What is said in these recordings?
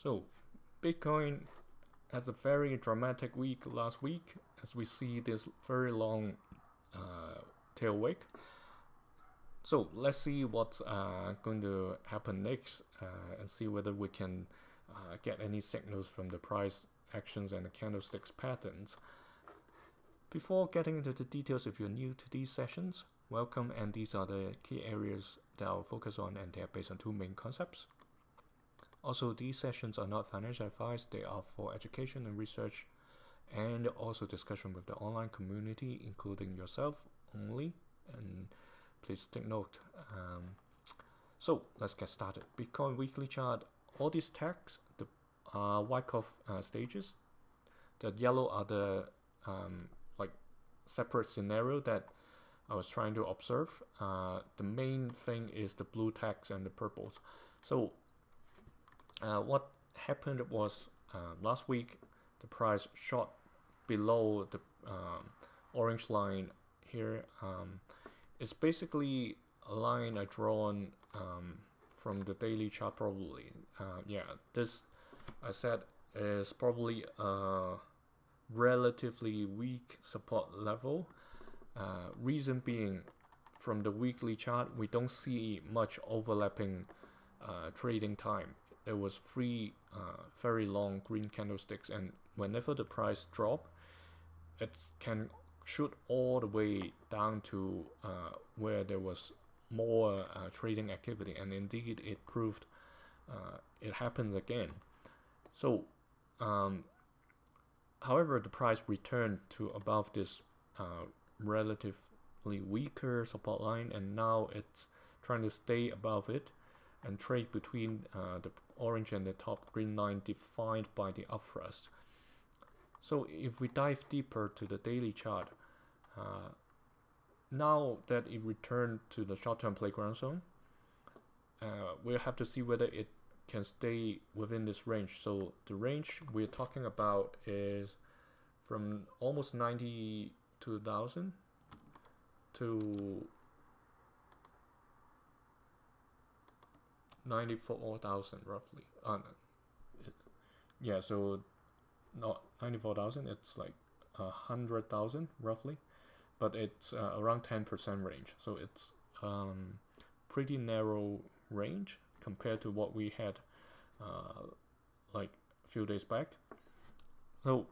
So, Bitcoin has a very dramatic week last week as we see this very long tail wick. So let's see what's going to happen next and see whether we can get any signals from the price actions and the candlesticks patterns. Before getting into the details, if you're new to these sessions, welcome, and these are the key areas that I'll focus on, and they are based on two main concepts. Also, these sessions are not financial advice, they are for education and research, and also discussion with the online community, including yourself only, and please take note. So let's get started. Bitcoin weekly chart, all these tags, the Wyckoff stages, the yellow are the like separate scenario that I was trying to observe. The main thing is the blue tags and the purples. So what happened was last week the price shot below the orange line here. It's basically a line I drawn from the daily chart probably. Yeah, this I said is probably a relatively weak support level. Reason being, from the weekly chart we don't see much overlapping trading time. There was three very long green candlesticks, and whenever the price drop, it can shoot all the way down to where there was more trading activity, and indeed it proved it happens again. So however, the price returned to above this relatively weaker support line, and now it's trying to stay above it and trade between the orange and the top green line defined by the upthrust. So if we dive deeper to the daily chart, now that it returned to the short-term playground zone, we'll have to see whether it can stay within this range. So the range we're talking about is from almost 92,000 to 94,000 roughly. Yeah, so not 94,000, it's like 100,000 roughly, but it's around 10% range. So it's pretty narrow range compared to what we had like a few days back. So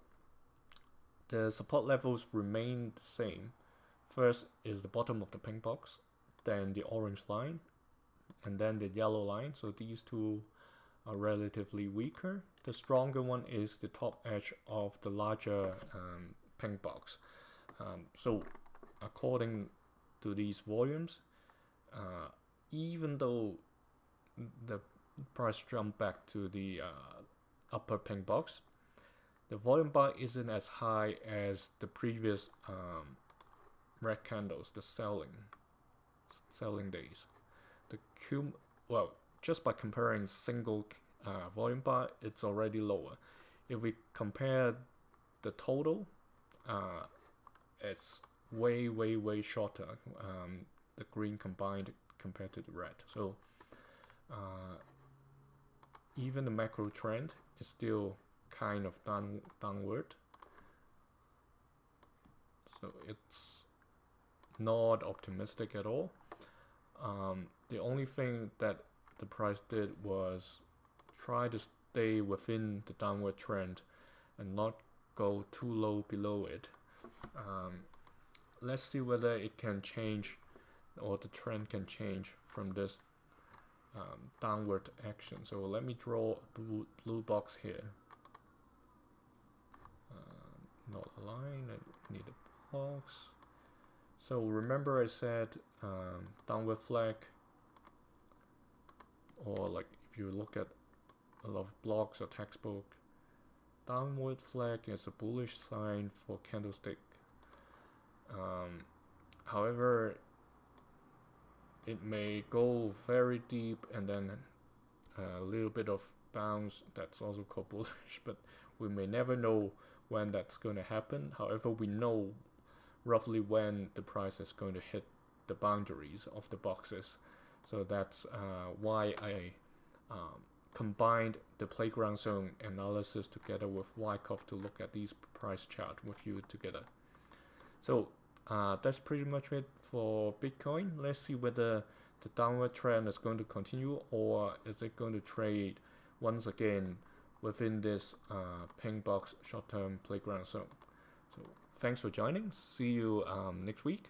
the support levels remain the same. First is the bottom of the pink box, then the orange line, and then the yellow line. So these two are relatively weaker. The stronger one is the top edge of the larger pink box. So according to these volumes, even though the price jumped back to the upper pink box, the volume bar isn't as high as the previous red candles, the selling days. Well, just by comparing single volume bar, it's already lower. If we compare the total, it's way shorter, the green combined compared to the red. So even the macro trend is still kind of downward. So it's not optimistic at all. The only thing that the price did was try to stay within the downward trend and not go too low below it. Let's see whether it can change, or the trend can change from this downward action. So let me draw a blue box here. Not a line, I need a box. So remember I said downward flag, or like if you look at a lot of blogs or textbook, downward flag is a bullish sign for candlestick. However, it may go very deep and then a little bit of bounce, that's also called bullish, but we may never know when that's going to happen. However, we know roughly when the price is going to hit the boundaries of the boxes. So that's why I combined the playground zone analysis together with Wyckoff to look at these price chart with you together. So that's pretty much it for Bitcoin. Let's see whether the downward trend is going to continue, or is it going to trade once again within this pink box short-term playground zone. So thanks for joining. See you next week.